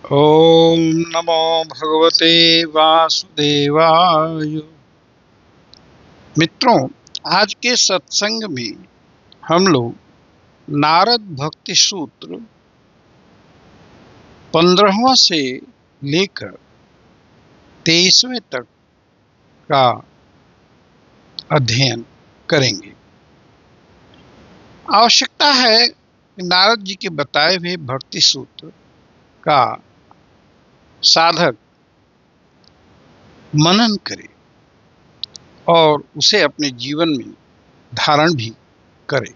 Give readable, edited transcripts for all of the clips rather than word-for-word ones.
ओम नमो भगवते वासुदेवाय। मित्रों, आज के सत्संग में हम लोग नारद भक्ति सूत्र 15वां से लेकर 23वें तक का अध्ययन करेंगे। आवश्यकता है कि नारद जी के बताए हुए भक्ति सूत्र का साधक मनन करे और उसे अपने जीवन में धारण भी करे।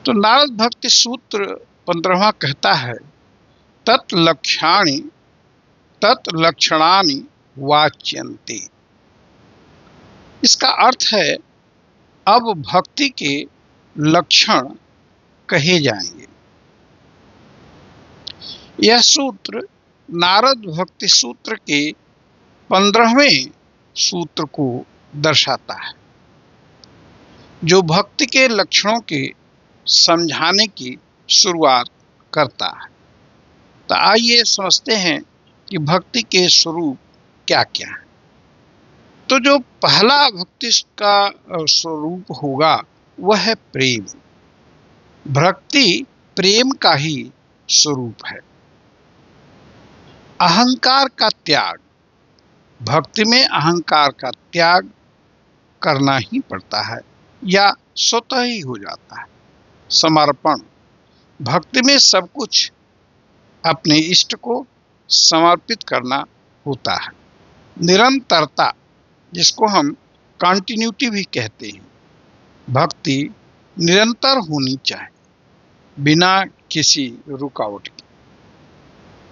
तो नारद भक्ति सूत्र 15वां कहता है, तत्लक्षणानि वाच्यन्ते। इसका अर्थ है अब भक्ति के लक्षण कहे जाएंगे। यह सूत्र नारद भक्ति सूत्र के 15वें सूत्र को दर्शाता है, जो भक्ति के लक्षणों के समझाने की शुरुआत करता है। तो आइए समझते हैं कि भक्ति के स्वरूप क्या क्या है। तो जो पहला भक्ति का स्वरूप होगा वह है प्रेम। भक्ति प्रेम का ही स्वरूप है। अहंकार का त्याग। भक्ति में अहंकार का त्याग करना ही पड़ता है या स्वतः ही हो जाता है। समर्पण। भक्ति में सब कुछ अपने इष्ट को समर्पित करना होता है। निरंतरता, जिसको हम कंटिन्यूटी भी कहते हैं। भक्ति निरंतर होनी चाहिए, बिना किसी रुकावट के।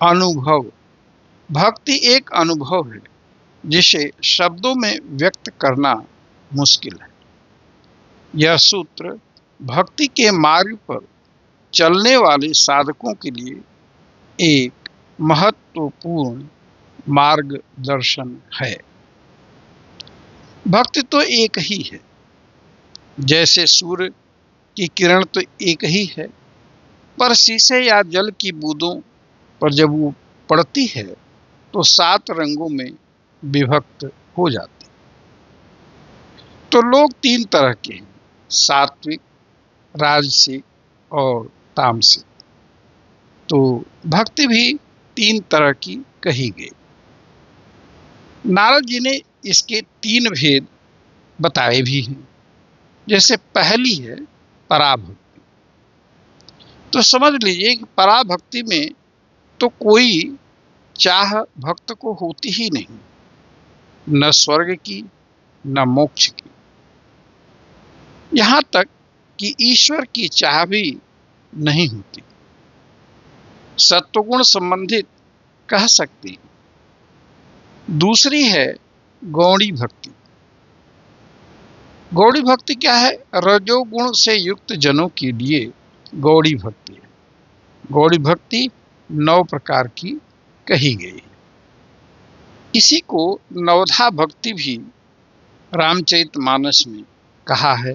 अनुभव। भक्ति एक अनुभव है जिसे शब्दों में व्यक्त करना मुश्किल है। यह सूत्र भक्ति के मार्ग पर चलने वाले साधकों के लिए एक महत्वपूर्ण मार्गदर्शन है। भक्ति तो एक ही है, जैसे सूर्य की किरण तो एक ही है, पर शीशे या जल की बूंदों पर जब वो पड़ती है तो 7 रंगों में विभक्त हो जाती। तो लोग 3 तरह के हैं, सात्विक, राजसिक और तामसिक। तो भक्ति भी 3 तरह की कही गई। नारद जी ने इसके 3 भेद बताए भी हैं। जैसे पहली है पराभक्ति। तो समझ लीजिए कि पराभक्ति में तो कोई चाह भक्त को होती ही नहीं, न स्वर्ग की न मोक्ष की, यहां तक कि ईश्वर की चाह भी नहीं होती। सत्वगुण संबंधित कह सकते हैं। दूसरी है गौड़ी भक्ति। गौड़ी भक्ति क्या है? रजोगुण से युक्त जनों के लिए गौड़ी भक्ति है। गौड़ी भक्ति 9 प्रकार की कही गई है। इसी को नवधा भक्ति भी रामचरितमानस में कहा है,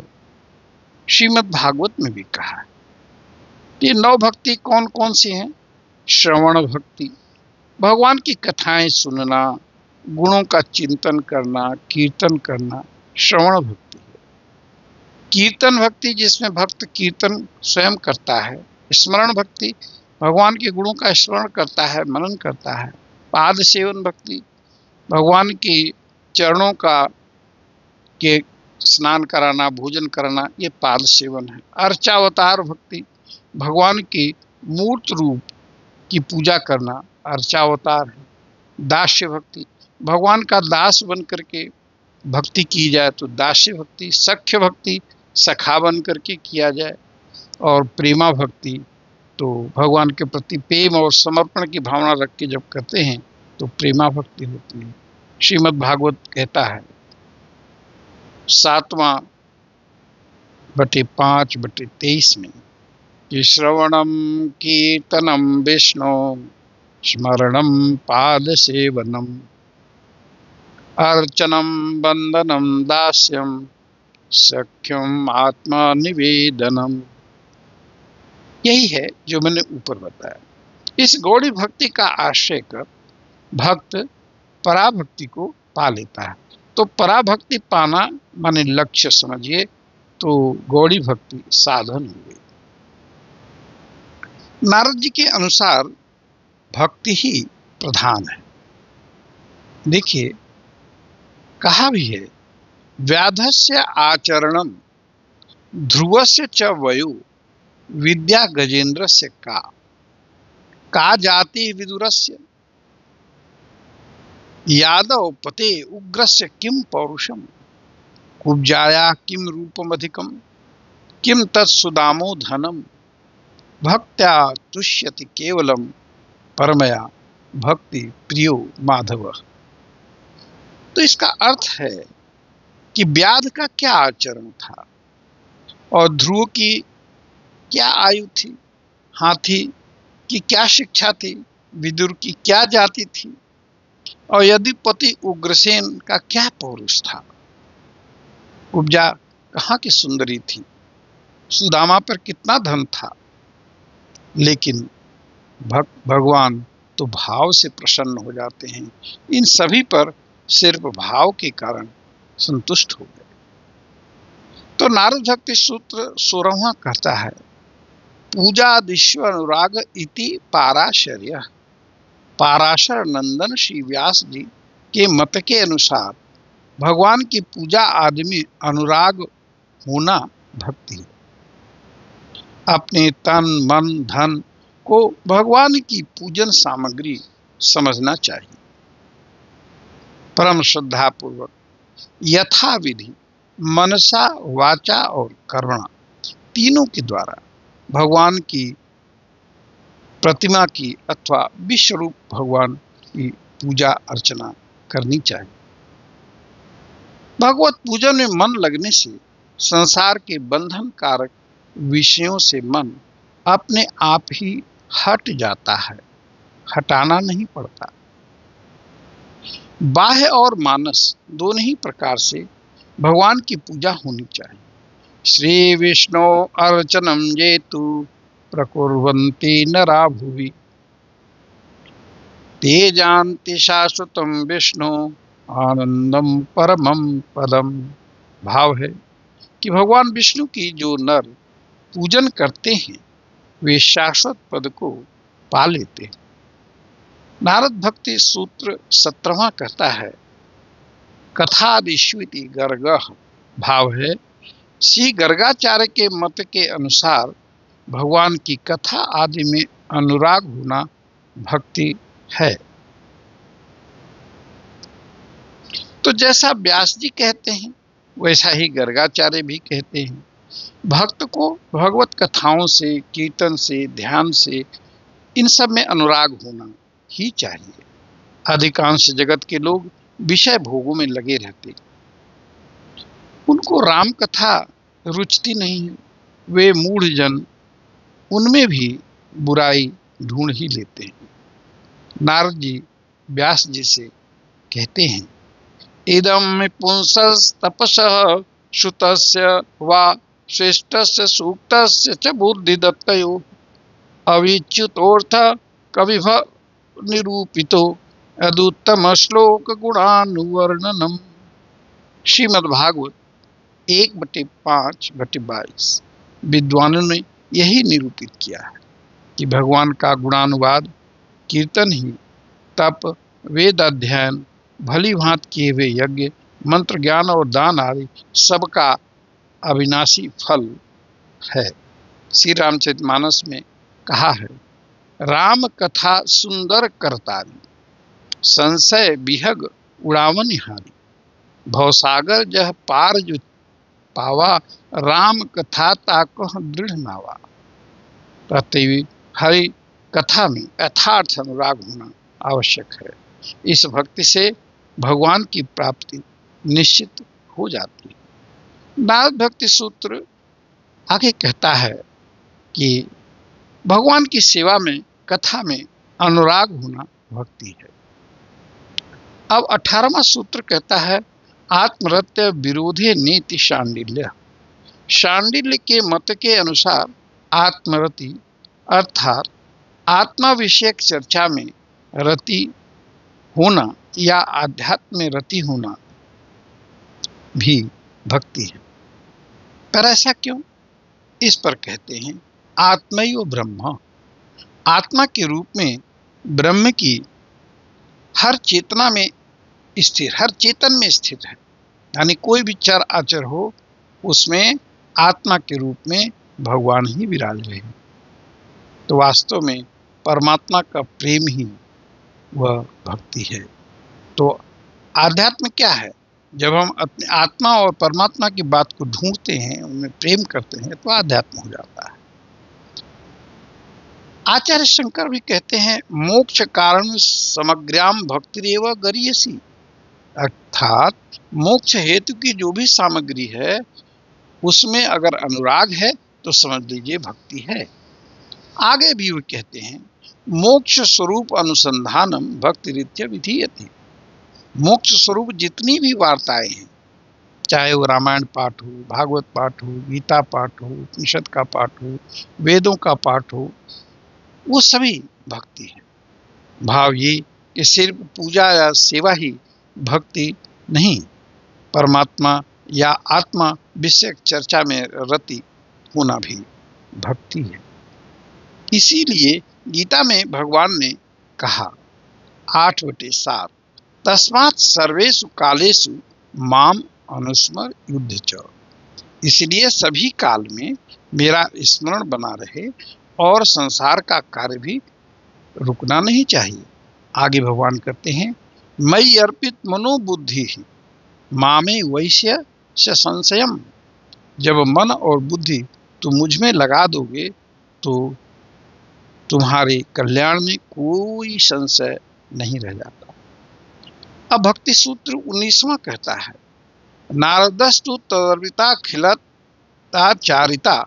श्रीमद् भागवत में भी कहा है। ये 9 भक्ति कौन कौन सी हैं? श्रवण भक्ति, भगवान की कथाएं सुनना, गुणों का चिंतन करना, कीर्तन करना, श्रवण भक्ति है। कीर्तन भक्ति, जिसमें भक्त कीर्तन स्वयं करता है। स्मरण भक्ति, भगवान के गुणों का स्मरण करता है, मनन करता है। पाद सेवन भक्ति, भगवान के चरणों का के स्नान कराना, भोजन कराना, ये पाद सेवन है। अर्चावतार भक्ति, भगवान के मूर्त रूप की पूजा करना अर्चावतार है। दास्य भक्ति, भगवान का दास बन करके भक्ति की जाए तो दास्य भक्ति। सख्य भक्ति, सखा बन करके किया जाए। और प्रेमा भक्ति, तो भगवान के प्रति प्रेम और समर्पण की भावना रख के जब करते हैं तो प्रेमा भक्ति होती है। श्रीमद् भागवत कहता है 7/5/23 में कि श्रवणम कीर्तनम विष्णु स्मरणम पाद सेवनम अर्चनम वंदनम दास्यम सख्यम आत्मा निवेदनम। यही है जो मैंने ऊपर बताया। इस गौड़ी भक्ति का आश्रय कर भक्त पराभक्ति को पा लेता है। तो पराभक्ति पाना माने लक्ष्य समझिए, तो गौड़ी भक्ति साधन हो गई। नारद जी के अनुसार भक्ति ही प्रधान है। देखिए, कहा भी है, व्याधस्य आचरणम ध्रुवस्य च वयो विद्या गजेंद्रस्य का जाति विदुरस्य यादव पते उग्रस्य किम पौरुषम कुब्जाया किम रूपमधिकम किम तत्सुदामो धनम भक्त्या तुष्यति केवलम परमया भक्ति प्रियो माधव। तो इसका अर्थ है कि व्याध का क्या आचरण था और ध्रुव की क्या आयु थी, हाथी की क्या शिक्षा थी, विदुर की क्या जाति थी, और यदुपति उग्रसेन का क्या पौरुष था, कुब्जा कहाँ की सुंदरी थी, सुदामा पर कितना धन था। लेकिन भगवान तो भाव से प्रसन्न हो जाते हैं, इन सभी पर सिर्फ भाव के कारण संतुष्ट हो गए। तो नारद भक्ति सूत्र 16वां कहता है, पूजादिश्व अनुराग इति पाराशर्य। पाराशर नंदन श्री व्यास जी के मत के अनुसार भगवान की पूजा आदि में अनुराग होना भक्ति है। अपने तन मन धन को भगवान की पूजन सामग्री समझना चाहिए। परम श्रद्धा पूर्वक यथा विधि मनसा वाचा और कर्मणा तीनों के द्वारा भगवान की प्रतिमा की अथवा विश्व रूप भगवान की पूजा अर्चना करनी चाहिए। भगवत पूजन में मन लगने से संसार के बंधन कारक विषयों से मन अपने आप ही हट जाता है, हटाना नहीं पड़ता। बाह्य और मानस दोनों ही प्रकार से भगवान की पूजा होनी चाहिए। श्री विष्णु अर्चनम जेतु प्रकुर्वन्ति नरा भुवि ते जानति शाश्वतम विष्णु आनंदम परमम पदम। भाव है कि भगवान विष्णु की जो नर पूजन करते हैं वे शाश्वत पद को पा लेते हैं। नारद भक्ति सूत्र 17वां कहता है, कथादिश्विति गर्गः। भाव है, श्री गर्गाचार्य के मत के अनुसार भगवान की कथा आदि में अनुराग होना भक्ति है। तो जैसा व्यास जी कहते हैं वैसा ही गर्गाचार्य भी कहते हैं, भक्त को भगवत कथाओं से, कीर्तन से, ध्यान से, इन सब में अनुराग होना ही चाहिए। अधिकांश जगत के लोग विषय भोगों में लगे रहते, उनको राम कथा रुचती नहीं है। वे मूढ़ जन उनमें भी बुराई ढूंढ ही लेते हैं। नारद जी व्यास जी से कहते हैं, इदम पुंसस् तपसः श्रुतस्य वा श्रेष्ठस्य सूक्तस्य च बुद्धि दत्तयो अविच्युतोर्थ कविभ निरूपितो अदुत्तम श्लोक गुणानुवर्णनम। श्रीमद् भागवत 1/5/22 विद्वानों ने यही निरूपित किया है कि भगवान का गुणानुवाद कीर्तन ही तप, वेद अध्ययन, भली भांत किए हुए यज्ञ, मंत्र ज्ञान और दान आदि सबका अविनाशी फल है। श्री रामचरितमानस में कहा है, राम कथा सुंदर करतारी संशय विहग उड़ावनिहारी भवसागर जह पार जो पावा राम कथा ताकह दृढ़ नावा। कहते हरि कथा में यथार्थ अनुराग होना आवश्यक है। इस भक्ति से भगवान की प्राप्ति निश्चित हो जाती है। नारद भक्ति सूत्र आगे कहता है कि भगवान की सेवा में, कथा में अनुराग होना भक्ति है। अब 18वां सूत्र कहता है, आत्मरत्य विरोधे नीति शांडिल्य। शांडिल्य के मत के अनुसार आत्मरति अर्थात आत्मा विषयक चर्चा में रति होना या आध्यात्म में रति होना भी भक्ति है। पर ऐसा क्यों? इस पर कहते हैं आत्मैव ब्रह्म। आत्मा के रूप में ब्रह्म की हर चेतना में स्थिर, हर चेतन में स्थित है। यानी कोई भी चर अचर हो उसमें आत्मा के रूप में भगवान ही विराज रहे हैं। तो वास्तव में परमात्मा का प्रेम ही वह भक्ति है। तो आध्यात्म क्या है? जब हम अपने आत्मा और परमात्मा की बात को ढूंढते हैं, उनमें प्रेम करते हैं, तो आध्यात्म हो जाता है। आचार्य शंकर भी कहते हैं मोक्ष कारण समग्राम भक्तिरेव गरीयसी। अर्थात मोक्ष हेतु की जो भी सामग्री है उसमें अगर अनुराग है तो समझ लीजिए भक्ति है। आगे भी वो कहते हैं मोक्ष स्वरूप अनुसंधानम भक्ति रीत्या विधीयते। मोक्ष स्वरूप जितनी भी वार्ताएं हैं, चाहे वो रामायण पाठ हो, भागवत पाठ हो, गीता पाठ हो, उपनिषद का पाठ हो, वेदों का पाठ हो, वो सभी भक्ति है। भाव ये कि सिर्फ पूजा या सेवा ही भक्ति नहीं, परमात्मा या आत्मा विषयक चर्चा में रति होना भी भक्ति है। इसीलिए गीता में भगवान ने कहा 8/7 तस्मात् सर्वेषु कालेषु माम अनुस्मर युद्ध च। इसलिए सभी काल में मेरा स्मरण बना रहे और संसार का कार्य भी रुकना नहीं चाहिए। आगे भगवान कहते हैं मयि अर्पित मनोबुद्धि मामे वैश्य से संशयम। जब मन और बुद्धि तुम मुझ में लगा दोगे तो तुम्हारे कल्याण में कोई संशय नहीं रह जाता। अब भक्ति सूत्र 19वां कहता है नारदस्तु तदर्पिता खिलता चारिता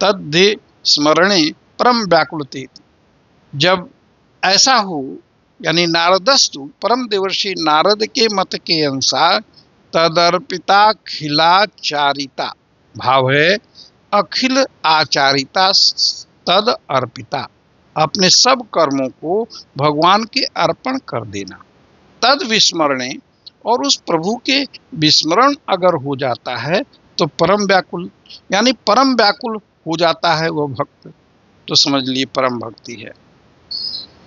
तद्धे स्मरणे परम व्याकुलते। जब ऐसा हो, यानी नारदस्तु परम देवर्षि नारद के मत के अनुसार तदर्पिता खिलाचारिता, भाव है अखिल आचारिता तद अर्पिता, अपने सब कर्मों को भगवान के अर्पण कर देना। तद विस्मरणे, और उस प्रभु के विस्मरण अगर हो जाता है तो परम व्याकुल, यानी परम व्याकुल हो जाता है वह भक्त, तो समझ लिए परम भक्ति है।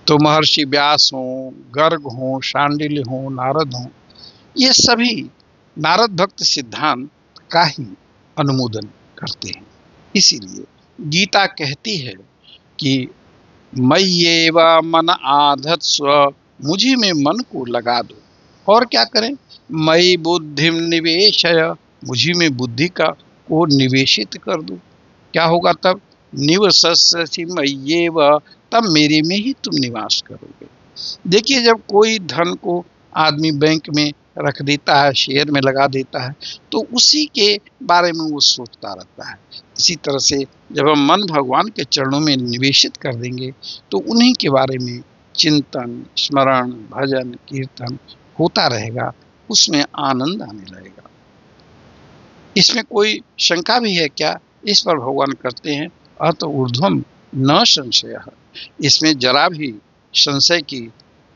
तो महर्षि व्यास हो, गर्ग हो, शांडिल्य हो, नारद हो, ये सभी नारद भक्त सिद्धांत का ही अनुमोदन करते हैं। इसीलिए गीता कहती है कि मय्येव मन आधत्स्व, मुझी में मन को लगा दो। और क्या करें? मयि बुद्धिम निवेशय, मुझी में बुद्धि को निवेशित कर दो। क्या होगा तब? निवसस्यसि मय्येव, तब मेरे में ही तुम निवास करोगे। देखिए, जब कोई धन को आदमी बैंक में रख देता है, शेयर में लगा देता है, तो उसी के बारे में वो सोचता रहता है। इसी तरह से जब हम मन भगवान के चरणों में निवेशित कर देंगे तो उन्हीं के बारे में चिंतन, स्मरण, भजन, कीर्तन होता रहेगा, उसमें आनंद आने लगेगा। इसमें कोई शंका भी है क्या? इस पर भगवान कहते हैं अत ऊर्ध्वम न संशय। इसमें जरा भी संशय की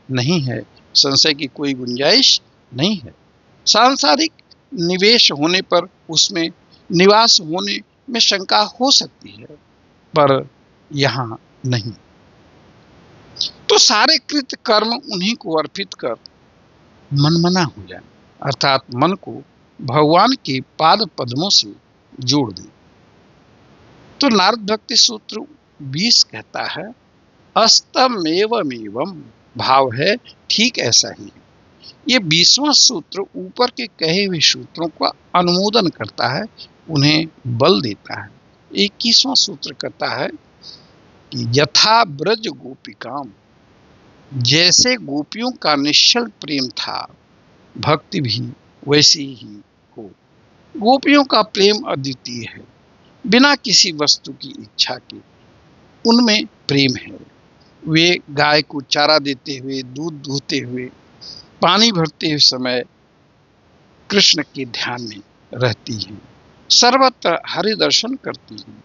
नहीं है, संशय की कोई गुंजाइश नहीं है। सांसारिक निवेश होने पर उसमें निवास होने में शंका हो सकती है, पर यहाँ नहीं। तो सारे कृत कर्म उन्हीं को अर्पित कर मनमना हो जाए, अर्थात मन को भगवान के पाद पद्मों से जोड़ दें। तो नारद भक्ति सूत्र 20 कहता है अस्तमेवमेवम, भाव है ठीक ऐसा ही है। ये 20वां सूत्र ऊपर के कहे हुए सूत्रों का अनुमोदन करता है, उन्हें बल देता है। 21वां सूत्र कहता है कि यथा ब्रज गोपिकाम, जैसे गोपियों का निश्चल प्रेम था, भक्ति भी वैसी ही हो। गोपियों का प्रेम अद्वितीय है, बिना किसी वस्तु की इच्छा के उनमें प्रेम है। वे गाय को चारा देते हुए, दूध दूहते हुए, पानी भरते हुए समय कृष्ण के ध्यान में रहती हैं, सर्वत्र हरि दर्शन करती हैं।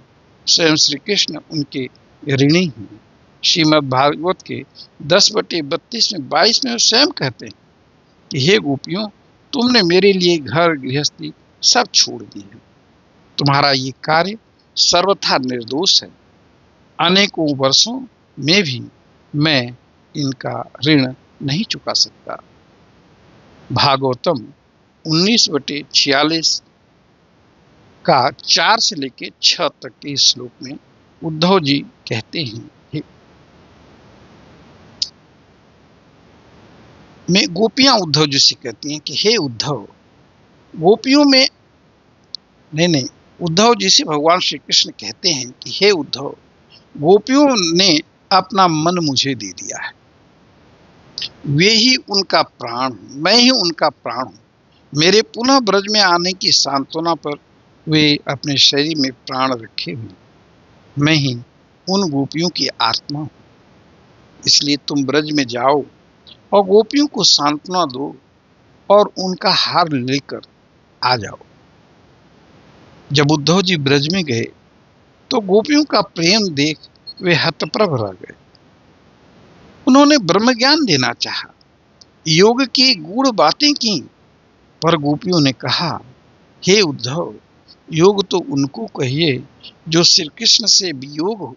स्वयं श्री कृष्ण उनके ऋणी हूँ। श्रीमद् भागवत के 10/32 में 22 में स्वयं कहते हैं कि हे गोपियों, तुमने मेरे लिए घर गृहस्थी सब छोड़ दी है। तुम्हारा ये कार्य सर्वथा निर्दोष है। अनेकों वर्षों में भी मैं इनका ऋण नहीं चुका सकता। भागवतम 19/46 का 4 से लेकर 6 तक के श्लोक में उद्धव जी कहते हैं, मैं गोपियां उद्धव जी से कहती हैं कि हे उद्धव, गोपियों में नहीं, उद्धव जी से भगवान श्री कृष्ण कहते हैं कि हे उद्धव, गोपियों ने अपना मन मुझे दे दिया है। वे ही उनका प्राण हूं, मैं ही उनका प्राण हूं। मेरे पुनः ब्रज में आने की सांत्वना पर वे अपने शरीर में प्राण रखे हुए। मैं ही उन गोपियों की आत्मा हूं। इसलिए तुम ब्रज में जाओ और गोपियों को सांत्वना दो और उनका हार लेकर आ जाओ। जब उद्धव जी ब्रज में गए तो गोपियों का प्रेम देख वे हतप्रभ रह गए। उन्होंने ब्रह्म ज्ञान देना चाहा, योग की गूढ़ बातें की, पर गोपियों ने कहा, हे उद्धव, योग तो उनको कहिए जो श्री कृष्ण से वियोग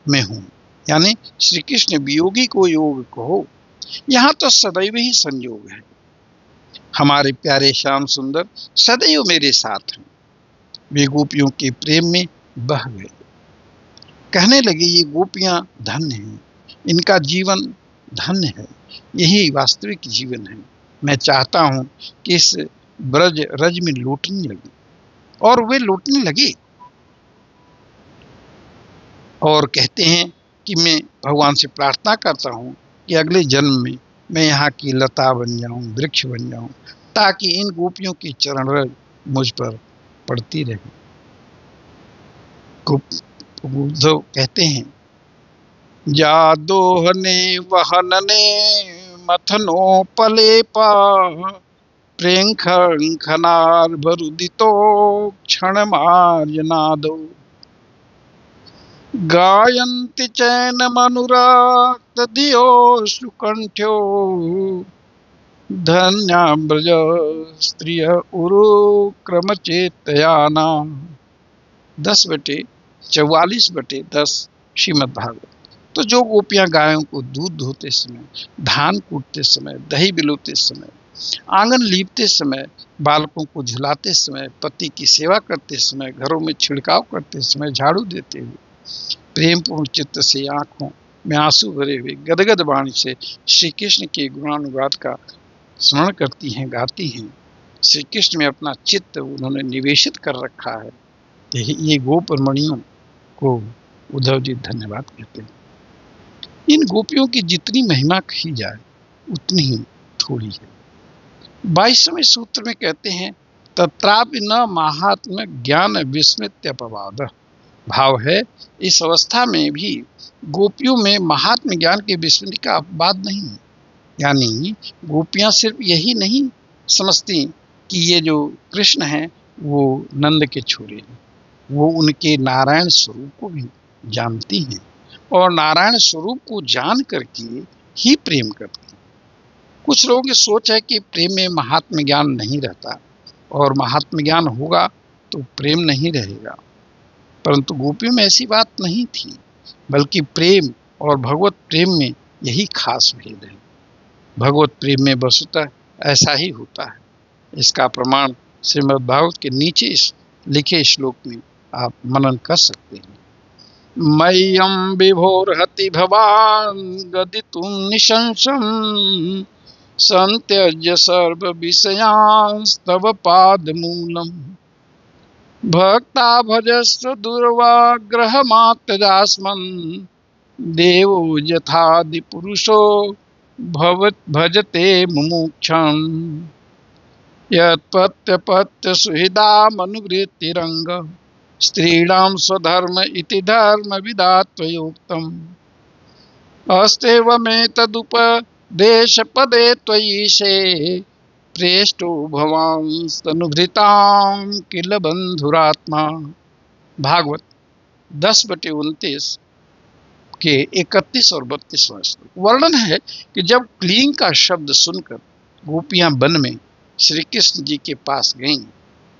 में हूं, यानी श्री कृष्ण वियोगी को योग कहो। यहाँ तो सदैव ही संयोग है। हमारे प्यारे श्याम सुंदर सदैव मेरे साथ हैं। वे गोपियों के प्रेम में बह गए। कहने लगे, ये गोपियां धन्य हैं, इनका जीवन धन्य है, यही वास्तविक जीवन है। मैं चाहता हूं कि इस ब्रज रज में लौटने लगे। और वे लौटने लगे और कहते हैं कि मैं भगवान से प्रार्थना करता हूं कि अगले जन्म में मैं यहाँ की लता बन जाऊं, वृक्ष बन जाऊं, ताकि इन गोपियों की चरण रज मुझ पर पड़ती रहे। उद्धव कहते हैं, जा दोहने वहनने मथनो पलेपा प्रेंखनार भरुदितो क्षण मार्जनादो गायन्ति चैन मनुराक्त धियो सुकंठ्यो धन्या ब्रज स्त्रिय उरु क्रम चेतयाना। 10/44/10 श्रीमद् भागवत। तो जो गोपियां गायों को दूध धोते समय, धान कूटते समय, दही बिलोते समय, आंगन लीपते समय, बालकों को झुलाते समय, पति की सेवा करते समय, घरों में छिड़काव करते समय, झाड़ू देते हुए प्रेम पूर्ण चित्त से आंखों में आंसू भरे हुए गदगद वाणी से श्री कृष्ण के गुणानुवाद का स्मरण करती हैं, गाती हैं। श्री कृष्ण में अपना चित्त उन्होंने निवेशित कर रखा है। ये गोपरमणियों को उद्धव जी धन्यवाद कहते हैं। इन गोपियों की जितनी महिमा कही जाए उतनी ही थोड़ी है। 22वें सूत्र में कहते हैं, तत्रापि न महात्म ज्ञान विस्मृत्यपवाद। भाव है, इस अवस्था में भी गोपियों में महात्म ज्ञान के विस्मृति का अपवाद नहीं। यानी गोपियां सिर्फ यही नहीं समझती कि ये जो कृष्ण हैं वो नंद के छोरे हैं, वो उनके नारायण स्वरूप को भी जानती हैं और नारायण स्वरूप को जान करके ही प्रेम करती हैं। कुछ लोगों की सोच है कि प्रेम में महात्म ज्ञान नहीं रहता और महात्म ज्ञान होगा तो प्रेम नहीं रहेगा, परंतु गोपियों में ऐसी बात नहीं थी, बल्कि प्रेम और भगवत प्रेम में यही खास भेद है। भगवत प्रेम में वस्तुतः ऐसा ही होता है। इसका प्रमाण श्रीमद् भागवत के नीचे लिखे श्लोक में आप मनन कर सकते हैं। मय्यम विभोरहति भवान गदितुम निशंसम संत्यज्य सर्व विषयांस्तव पादमूलम भक्ता भजस्व दुर्वाग्रहमात्रजास्मन् देवो यथादि पुरुषो भजते मुमुक्षम् यत्पत्यपत्य सुहृदामनुवृत्तिरंग स्त्रीणां स्वधर्म इति धर्म विधात्वयोक्तम् अस्तेवमेतदुपदेश पदे त्वयीशे प्रेष्टो भवांस्तनुभृतां किल बंधुरात्मा। भागवत 10/29 के 31 और 32वां श्लोक वर्णन है कि जब क्लीं का शब्द सुनकर गोपियां वन में श्री कृष्ण जी के पास गईं,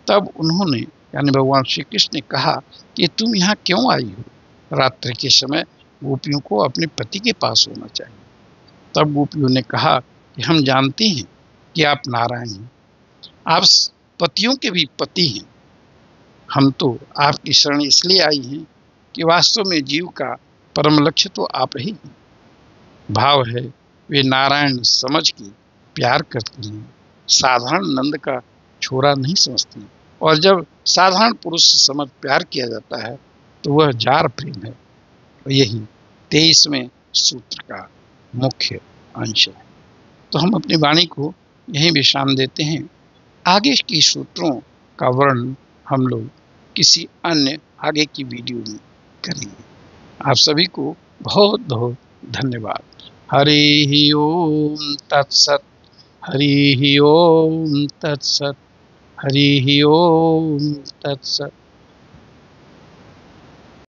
तब उन्होंने यानी भगवान श्री कृष्ण ने कहा कि तुम यहाँ क्यों आई हो? रात्रि के समय गोपियों को अपने पति के पास होना चाहिए। तब गोपियों ने कहा कि हम जानते हैं कि आप नारायण हैं, आप पतियों के भी पति हैं। हम तो आपकी शरण इसलिए आई हैं कि वास्तव में जीव का परम लक्ष्य तो आप ही हैं। भाव है वे नारायण समझ के प्यार करती हैं, साधारण नंद का छोरा नहीं समझती। और जब साधारण पुरुष से समझ प्यार किया जाता है तो वह जार प्रेम है। यही 23वें सूत्र का मुख्य अंश है। तो हम अपनी वाणी को यहीं विश्राम देते हैं। आगे की सूत्रों का वर्णन हम लोग किसी अन्य आगे की वीडियो में करेंगे। आप सभी को बहुत बहुत धन्यवाद। हरि ओम तत्सत। हरि ओम तत्सत। हरि ओम तत्सत।